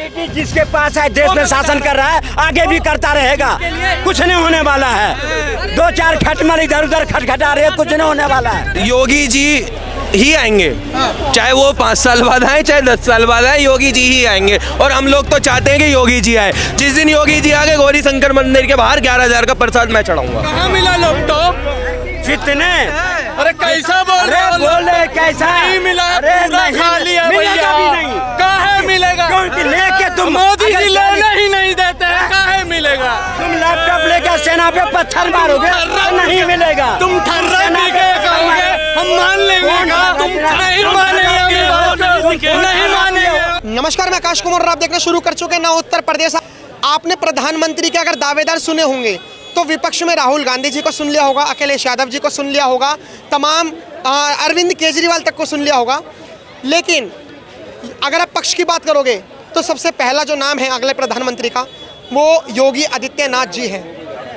Quality जिसके पास है देश में शासन कर रहा है, आगे भी करता रहेगा। कुछ नहीं होने वाला है। 2-4 खटमल इधर उधर खटखटा रहे, कुछ नहीं होने वाला है। योगी जी ही आएंगे, चाहे वो 5 साल बाद आए चाहे 10 साल बाद आए, योगी जी ही आएंगे। और हम लोग तो चाहते हैं कि योगी जी आए। जिस दिन योगी जी आ गए, गौरी शंकर मंदिर के बाहर 11,000 का प्रसाद मैं चढ़ाऊंगा। कहाँ मिला लैपटॉप? कितने? अरे कैसा बोल रहे हो? बोल रहे कैसा नहीं मिला, पूरा खाली है भैया। कहाँ मिलेगा? लेके तुम मोदी जी लेने ही नहीं देते हैं, कहाँ मिलेगा? तुम लैपटॉप लेकर सेना पे पत्थर मारोगे, नहीं मिलेगा। तुम ठर्रा पी के कहोगे हम मान लेंगे, तुम नहीं मानेंगे, नहीं मानेंगे। नमस्कार, मैं आकाश कुमार और आप देखना शुरू कर चुके हैं नव उत्तर प्रदेश। आपने प्रधानमंत्री के अगर दावेदार सुने होंगे तो विपक्ष में राहुल गांधी जी को सुन लिया होगा, अखिलेश यादव जी को सुन लिया होगा, तमाम अरविंद केजरीवाल तक को सुन लिया होगा। लेकिन अगर आप पक्ष की बात करोगे तो सबसे पहला जो नाम है अगले प्रधानमंत्री का वो योगी आदित्यनाथ जी हैं।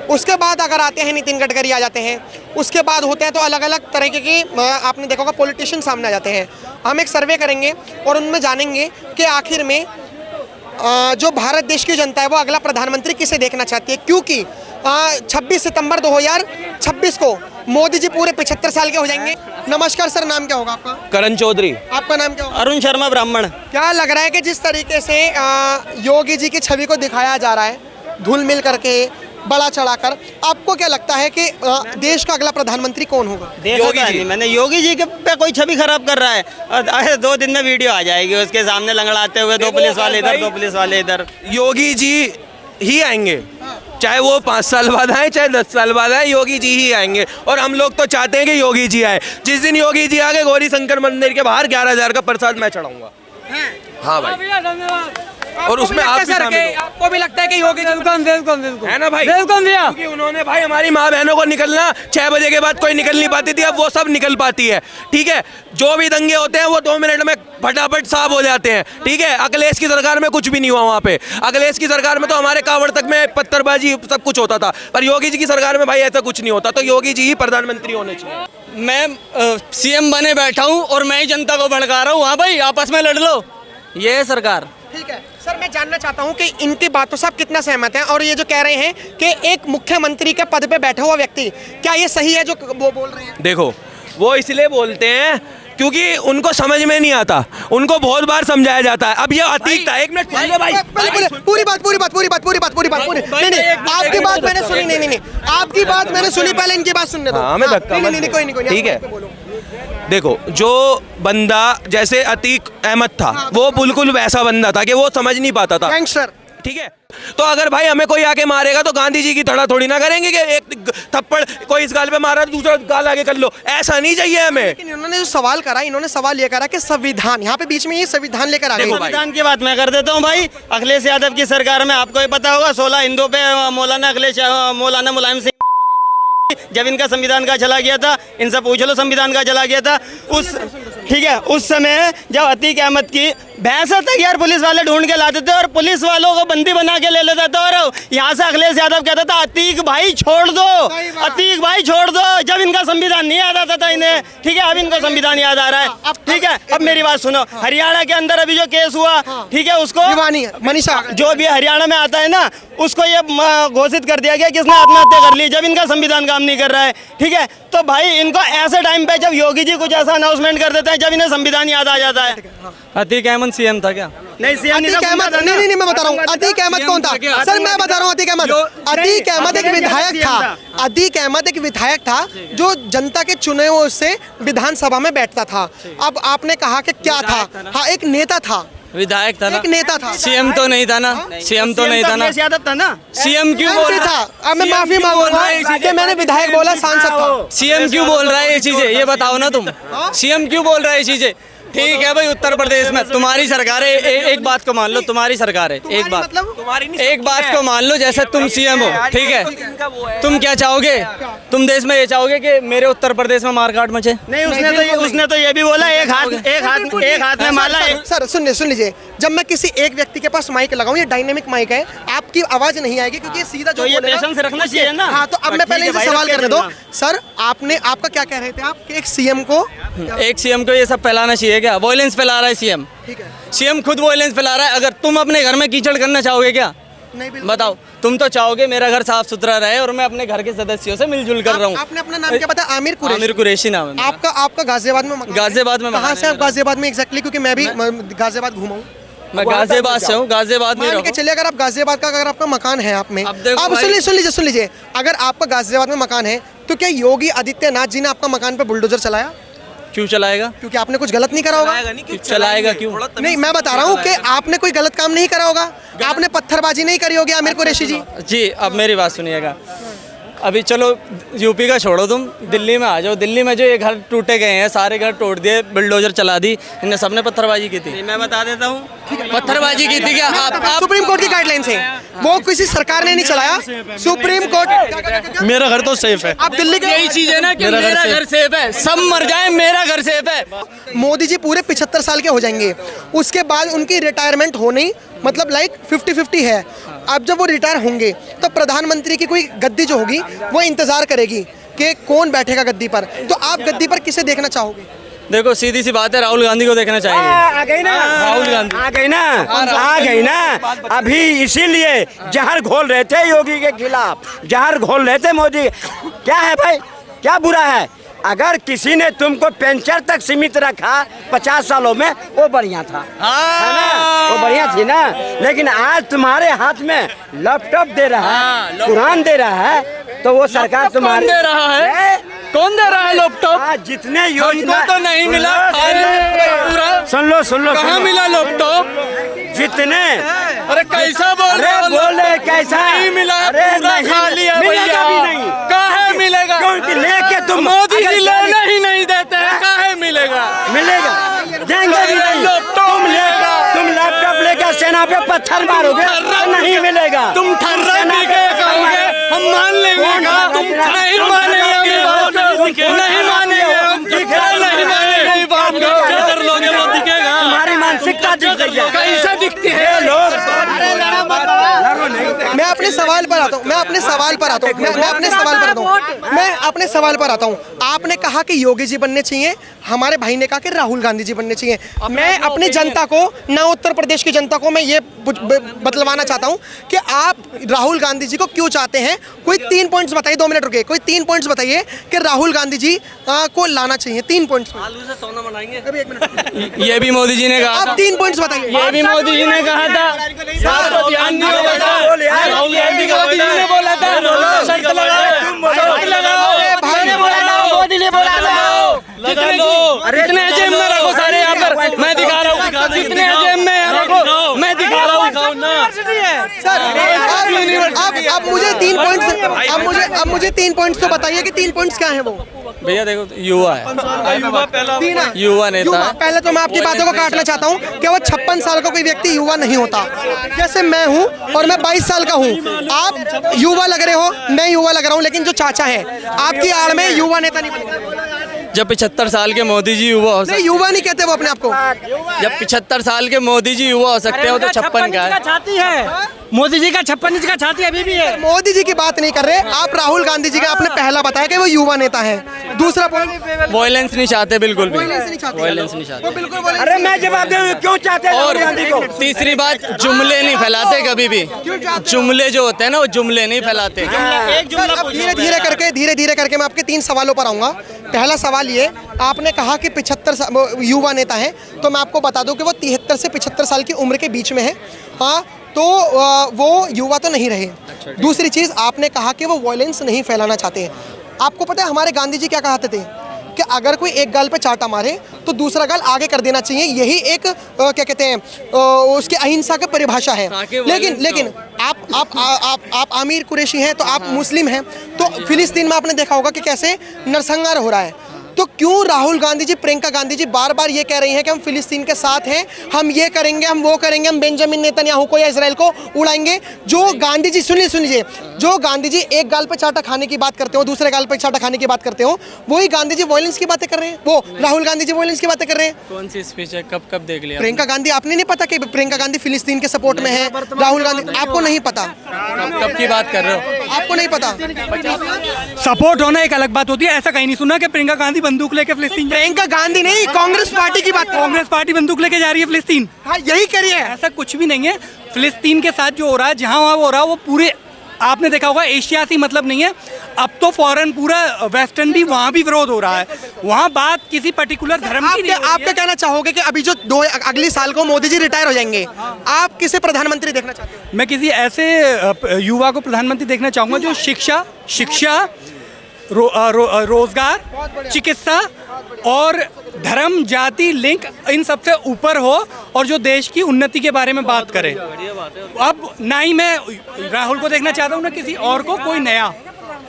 उसके बाद अगर आते हैं नितिन गडकरी आ जाते हैं। उसके बाद होते हैं तो अलग अलग तरीके की आपने देखा होगा पॉलिटिशियन सामने आ जाते हैं। हम एक सर्वे करेंगे और उनमें जानेंगे कि आखिर में जो भारत देश की जनता है वो अगला प्रधानमंत्री किसे देखना चाहती है, क्योंकि 26 सितंबर 2026 को मोदी जी पूरे 75 साल के हो जाएंगे। नमस्कार सर, नाम क्या होगा आपका? करण चौधरी। आपका नाम क्या होगा? अरुण शर्मा ब्राह्मण। क्या लग रहा है कि जिस तरीके से योगी जी की छवि को दिखाया जा रहा है, धुल मिल करके बड़ा चढ़ाकर, आपको क्या लगता है कि देश का अगला प्रधानमंत्री कौन होगा? योगी जी। मैंने योगी जी के पे कोई छवि खराब कर रहा है, और 2 दिन में वीडियो आ जाएगी उसके सामने लंगड़ाते हुए, 2 पुलिस वाले इधर 2 पुलिस वाले इधर। योगी जी ही आएंगे, चाहे वो 5 साल बाद आए चाहे 10 साल बाद आए, योगी जी ही आएंगे। और हम लोग तो चाहते हैं कि योगी जी आए। जिस दिन योगी जी आ गए, गौरी शंकर मंदिर के बाहर 11,000 का प्रसाद मैं चढ़ाऊंगा। हाँ भाई, और उसमें आप भी शामिल हो। आपको भी लगता है कि योगी बिल्कुल है ना भाई? बिल्कुल दिया, क्योंकि उन्होंने भाई हमारी माँ बहनों को निकलना 6 बजे के बाद कोई निकल नहीं पाती थी, अब वो सब निकल पाती है। ठीक है, जो भी दंगे होते हैं वो 2 मिनट में फटाफट साफ हो जाते हैं। ठीक है, अखिलेश की सरकार में कुछ भी नहीं हुआ वहाँ पे। अखिलेश की सरकार में तो हमारे कावड़ तक में पत्थरबाजी सब कुछ होता था, पर योगी जी की सरकार में भाई ऐसा कुछ नहीं होता। तो योगी जी ही प्रधानमंत्री होने चाहिए। मैं सीएम बने बैठा हूँ और मैं ही जनता को भड़का रहा हूँ। हाँ भाई, आपस में लड़ लो, ये है सरकार। ठीक है सर, मैं जानना चाहता हूं कि इनकी बातों से आप कितना सहमत हैं, और ये जो कह रहे हैं कि एक मुख्यमंत्री के पद पे बैठा हुआ व्यक्ति, क्या ये सही है जो वो बोल रहे हैं? देखो, वो इसलिए बोलते हैं क्योंकि उनको समझ में नहीं आता, उनको बहुत बार समझाया जाता है। अब ये अतीत था। एक मिनट भाई, पूरी बात नहीं, आपकी बात मैंने सुनी, नहीं आपकी बात मैंने सुनी, पहले इनकी बात सुनने दो। हमें धक्का मत दो। कोई ठीक है, देखो, जो बंदा जैसे अतीक अहमद था, वो बिल्कुल वैसा बंदा था कि वो समझ नहीं पाता था। गैंगस्टर। ठीक है, तो अगर भाई हमें कोई आके मारेगा तो गांधी जी की तरह थोड़ी ना करेंगे कि एक थप्पड़ कोई इस गाल पे मारा तो दूसरा गाल आगे कर लो। ऐसा नहीं चाहिए हमें। लेकिन इन्होंने जो सवाल करा, इन्होंने सवाल ये करा कि संविधान, यहाँ पे बीच में ये संविधान लेकर आ गए। संविधान की बात मैं कर देता हूँ भाई। अखिलेश यादव की सरकार में आपको ही पता होगा 16 हिंदुओं पे मौलाना मुलायम सिंह जब इनका संविधान का चला गया था, इनसे पूछ लो संविधान का चला गया था उस। ठीक है, उस समय जब अतीक अहमद की भैंसा तैयार पुलिस वाले ढूंढ के लाते थे और पुलिस वालों को बंदी बना के ले लेता था, और यहाँ से अखिलेश यादव कहता था अतीक भाई छोड़ दो, अतीक भाई छोड़ दो, जब इनका संविधान नहीं याद आता था इन्हें। ठीक है, अब इनको संविधान याद आ रहा है। ठीक है, अब मेरी बात सुनो, हरियाणा के अंदर अभी जो केस हुआ, ठीक है, उसको मनीषा जो भी हरियाणा में आता है ना, उसको ये घोषित कर दिया गया कि इसने आत्महत्या कर ली, जब इनका संविधान काम नहीं कर रहा है। ठीक है, तो भाई इनको ऐसे टाइम पे जब योगी जी कुछ ऐसा अनाउंसमेंट कर देते हैं जब इन्हें संविधान याद आ जाता है। अतीक अहमद सीएम था क्या? नहीं, सीएम अतीक अहमद नहीं, मैं बता रहा हूँ अतीक अहमद कौन था सर, मैं बता रहा हूँ। अतीक अहमद एक विधायक था। अतीक अहमद एक विधायक था जो जनता के चुने हुए से विधानसभा में बैठता था। अब आपने कहा कि क्या था? हाँ, एक नेता था, विधायक था ना, एक नेता था। सीएम तो नहीं था ना, सीएम तो नहीं था ना, यादव था ना। सीएम क्यों बोल रहा था? अब मैं माफी मांगूंगा कि मैंने विधायक बोला, सांसद था। सीएम क्यों बोल रहा है ये चीजें, ये बताओ ना तुम। सीएम क्यों बोल रहा है ये चीजें? ठीक है भाई, उत्तर प्रदेश में तुम्हारी सरकार है, एक बात को मान लो, तुम्हारी सरकार है, एक बात को मान लो, जैसे तुम सीएम हो, ठीक है, तुम क्या चाहोगे? तुम देश में ये चाहोगे कि मेरे उत्तर प्रदेश में मारकाट मचे? नहीं, उसने तो ये भी बोला एक हाथ में माला। सर सुन लीजिए, जब मैं किसी एक व्यक्ति के पास माइक लगाऊं, ये डायनेमिक माइक है, आपकी आवाज नहीं आएगी क्योंकि ये सीधा जो ये पेशेंस रखना चाहिए ना। हाँ, तो अब मैं पहले इनसे सवाल करने दो सर, आपका क्या कह रहे थे आप कि एक सीएम को ये सब फैलाना चाहिए क्या? वॉयलेंस फैला रहा है सीएम। ठीक है। सीएम खुद वॉयलेंस फैला रहा है। अगर तुम अपने घर में कीचड़ करना चाहोगे क्या? नहीं, बिल्कुल। बताओ, तुम तो चाहोगे मेरा घर साफ सुथरा रहे और मैं अपने घर के सदस्यों से मिलजुल कर रहा हूँ। आपने अपना नाम क्या बताया? आमिर कुरैशी। आमिर कुरैशी नाम है मेरा। आपका गाजियाबाद में मकान है? गाजियाबाद में कहाँ मकान से है आप गाजियाबाद में एग्जैक्टली? क्योंकि मैं भी गाजियाबाद घूमा हूँ। मैं गाजियाबाद से हूँ, गाजियाबाद में मान के रहूँ। चलिए अगर आप गाजियाबाद का अगर आपका मकान है आप में, अब देखो आप भाई- सुन लीजिए, अगर आपका गाजियाबाद में मकान है तो क्या योगी आदित्यनाथ जी ने आपका मकान पे बुलडोजर चलाया? क्यों चलाएगा? क्योंकि आपने कुछ गलत नहीं करा होगा। चलाएगा क्यों? नहीं, मैं बता रहा हूँ कि आपने कोई गलत काम नहीं करा होगा, आपने पत्थरबाजी नहीं करी होगी आमिर कुरैशी जी। जी, अब मेरी बात सुनिएगा। अभी चलो यूपी का छोड़ो, तुम दिल्ली में आ जाओ। दिल्ली में जो ये घर टूटे गए हैं, सारे घर तोड़ दिए, बुलडोजर चला दी, इनने सबने पत्थरबाजी की थी। मैं बता देता हूँ, पत्थरबाजी की थी क्या? आप सुप्रीम कोर्ट की गाइडलाइंस है, वो किसी सरकार ने नहीं चलाया। Supreme court. मेरा घर तो सेफ है। आप दिल्ली के यही चीज है ना कि मेरा घर सेफ है, सब मर जाए मेरा घर सेफ है। मोदी जी पूरे 75 साल के हो जाएंगे, उसके बाद उनकी रिटायरमेंट होनी मतलब लाइक 50-50 है। अब जब वो रिटायर होंगे तो प्रधानमंत्री की कोई गद्दी जो होगी वो इंतजार करेगी कि कौन बैठेगा गद्दी पर। तो आप गद्दी पर किसे देखना चाहोगे? देखो सीधी सी बात है, राहुल गांधी को देखना चाहिए। आ गई ना, राहुल गांधी आ गई ना, आ गई ना। अभी इसीलिए जहर घोल रहे थे योगी के खिलाफ, जहर घोल रहे थे मोदी। क्या है भाई, क्या बुरा है? अगर किसी ने तुमको पेंशन तक सीमित रखा 50 सालों में, वो बढ़िया था, है ना? वो बढ़िया थी ना। लेकिन आज तुम्हारे हाथ में लैपटॉप दे रहा है, कुरान दे रहा है, तो वो सरकार तुम्हारी दे रहा है। कौन दे रहा है लैपटॉप? आज जितने योजना हमको तो नहीं मिला। पूरा सुन लो कहाँ मिला लैपटॉप? जितने अरे कैसा बोल रहे हो? बोल रहे कैसा नहीं मिला, अरे पूरा नहीं, खाली है मिलेगा भी भैया। नहीं। काहे मिलेगा? क्योंकि लेके तुम मोदी अगर जी लेने ही नहीं देते हैं, काहे मिलेगा? मिलेगा, देंगे भी नहीं। तुम लैपटॉप लेकर सेना पे पत्थर मारोगे तो नहीं मिलेगा। तुम ठर्रा पी के कहोगे, हम मान लेंगे का? तुम नहीं मानेंगे हम बात को। नहीं मानेंगे हम, नहीं मानेंगे बात को। क्या कर लोगे? वो दिखेगा। तुम्हारी मानसिकता दिख रही है। कैसे दिखती है? मैं अपने सवाल पर आता हूँ, मैं अपने सवाल पर आता हूँ। आपने कहा कि योगी जी बनने चाहिए, हमारे भाई ने कहा कि राहुल गांधी जी बनने चाहिए। मैं अपनी जनता को, ना उत्तर प्रदेश की जनता को मैं ये बतलवाना चाहता हूँ कि आप राहुल गांधी जी को क्यों चाहते हैं। कोई 3 पॉइंट्स बताइए, 2 मिनट रुके, कोई 3 पॉइंट्स बताइए कि राहुल गांधी जी को लाना चाहिए। 3 पॉइंट्स। आलू से सोना बनाएंगे। अभी 1 मिनट, ये भी मोदी जी ने कहा आप था। 3 पॉइंट्स बताइए। ये भी मोदी जी ने कहा था। आपको ध्यान नहीं होगा था। राहुल गांधी को मोदी जी ने बोला था, शर्त लगाओ, शर्त लगाओ। मैंने बोला था, मोदी ने बोला था। लगा लो। कितने जेब में रखो सारे यहाँ पर, मैं दिखा रहा हूँ। कितने जेब में रखो, मैं दिखा रहा हूँ। सर अब मुझे 3 पॉइंट्स, अब मुझे 3 पॉइंट्स तो बताइए कि 3 पॉइंट्स क्या हैं वो। भैया देखो, युवा है, तीन है। युवा नेता है। पहले तो मैं आपकी बातों को काटना चाहता हूँ कि वो 56 साल का कोई व्यक्ति युवा नहीं होता। जैसे मैं हूँ और मैं 22 साल का हूँ, आप युवा लग रहे हो, मैं युवा लग रहा हूँ, लेकिन जो चाचा है आपकी आड़ में युवा नेता नहीं बनेगा। जब 75 साल के मोदी जी युवा हो नहीं, सकते, युवा नहीं कहते वो अपने आप को। जब 75 साल के मोदी जी युवा हो सकते हो तो 56 का है। छाती है मोदी जी का, 56 इंच का छाती अभी भी है। मोदी जी की बात नहीं कर रहे आप, राहुल गांधी जी का आपने पहला बताया कि वो युवा नेता है। दूसरा पॉइंट, वॉयलेंस नहीं चाहते, बिल्कुल भी वायलेंस नहीं चाहते। वॉयलेंस नहीं चाहते। वो बिल्कुल violence अरे मैं जवाब दे, क्यों चाहते हैं और राहुल गांधी को? तीसरी बात, जुमले नहीं फैलाते कभी भी। जुमले जो होते हैं ना, वो जुमले नहीं फैलाते। एक जुमला अब धीरे धीरे करके मैं आपके 3 सवालों पर आऊँगा। पहला सवाल ये, आपने कहा कि 75 युवा नेता है, तो मैं आपको बता दूं कि वो 73 से 75 साल की उम्र के बीच में है। हाँ, तो वो युवा तो नहीं रहे। दूसरी चीज़, आपने कहा कि वो वॉयलेंस नहीं फैलाना चाहते हैं। आपको पता है हमारे गांधी जी क्या कहते थे कि अगर कोई एक गाल पे चाटा मारे तो दूसरा गाल आगे कर देना चाहिए। यही एक क्या कहते हैं, उसकी अहिंसा की परिभाषा है। लेकिन आप आमिर कुरैशी हैं, तो आप मुस्लिम हैं, तो फिलिस्तीन में आपने देखा होगा कि कैसे नरसंहार हो रहा है। तो क्यों राहुल गांधी जी, प्रियंका गांधी जी बार बार ये कह रही हैं कि हम फिलिस्तीन के साथ हैं, हम ये करेंगे, हम वो करेंगे, हम बेंजामिन नेतन्याहू को या इजराइल को उड़ाएंगे। जो गांधी जी, सुन लीजिए, जो गांधी जी एक गाल पे चाटा खाने की बात करते हो, दूसरे गाल पे चाटा खाने की बात करते हो, वही गांधी जी वॉयलेंस की बातें कर रहे हैं। वो राहुल गांधी जी वॉयलेंस की बातें कर रहे हैं। कौन सी स्पीच है? कब देख लिया? प्रियंका गांधी, आपने नहीं पता कि प्रियंका गांधी फिलिस्तीन के सपोर्ट में है? राहुल गांधी आपको नहीं पता? कब की बात कर रहे हो? आपको नहीं पता? सपोर्ट होना एक अलग बात होती है। ऐसा कहीं नहीं सुना कि प्रियंका गांधी बंदूक लेके फिलिस्तीन प्रियंका गांधी नहीं, कांग्रेस पार्टी की बात। कांग्रेस पार्टी बंदूक लेके जा रही है फिलिस्तीन। हाँ, यही करिए। ऐसा कुछ भी नहीं है। फिलिस्तीन के साथ जो हो रहा है, जहां वहां हो रहा है, वो पूरे आपने देखा होगा एशिया से मतलब नहीं है। अब तो फॉरेन पूरा वेस्टर्न भी वहाँ भी विरोध हो रहा है। वहाँ बात किसी पर्टिकुलर धर्म की नहीं हो रही आप क्या कहना चाहोगे कि अभी जो अगले साल को मोदी जी रिटायर हो जाएंगे, आप किसे प्रधानमंत्री देखना चाहते हो? मैं किसी ऐसे युवा को प्रधानमंत्री देखना चाहूँगा जो शिक्षा रोजगार, चिकित्सा और धर्म, जाति, लिंग इन सबसे ऊपर हो और जो देश की उन्नति के बारे में बात करे। अब ना ही मैं राहुल को देखना चाहता हूँ ना किसी और को, कोई नया,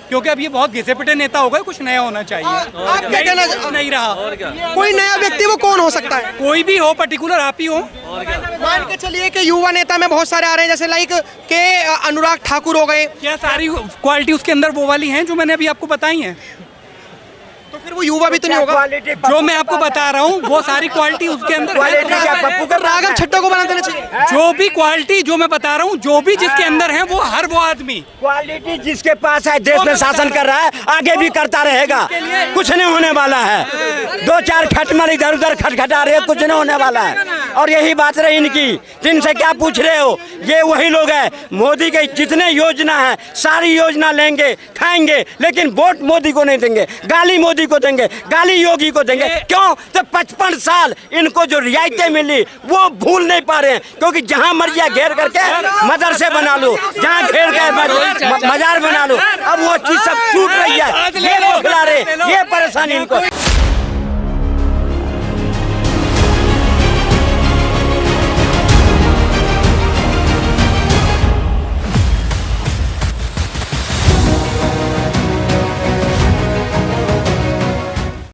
क्योंकि अब ये बहुत घिसे पिटे नेता हो गए, कुछ नया होना चाहिए। आप क्या कहना? नहीं रहा कोई नया व्यक्ति, वो कौन हो सकता है? कोई भी हो, पर्टिकुलर आप ही हो। मान के चलिए कि युवा नेता में बहुत सारे आ रहे हैं, जैसे लाइक के अनुराग ठाकुर हो गए। क्या सारी क्वालिटी उसके अंदर वो वाली हैं जो मैंने अभी आपको बताई हैं? तो फिर वो युवा भी तो नहीं होगा। जो मैं आपको बता रहा हूँ वो सारी क्वालिटी उसके अंदर है। राघव छट्टा को बना देना चाहिए। जो भी क्वालिटी जो मैं बता रहा हूँ, जो भी जिसके अंदर है, वो हर वो आदमी क्वालिटी जिसके पास है, देश में शासन कर रहा है, आगे भी करता रहेगा। कुछ नहीं होने वाला है। 2-4 खटमल इधर उधर खटखटा रहे, कुछ नहीं होने वाला है। और यही बात रही इनकी, जिनसे क्या पूछ रहे हो, ये वही लोग हैं। मोदी के जितने योजना है, सारी योजना लेंगे, खाएंगे, लेकिन वोट मोदी को नहीं देंगे, गाली मोदी को देंगे, गाली योगी को देंगे। क्यों? तो 55 साल इनको जो रियायतें मिली वो भूल नहीं पा रहे हैं। क्योंकि जहां मर्जी घेर करके मदरसे बना लो, जहां घेर के मजार बना लो, अब वो चीज सब टूट रही है। ये वो खिला रहे, ये परेशानी इनको।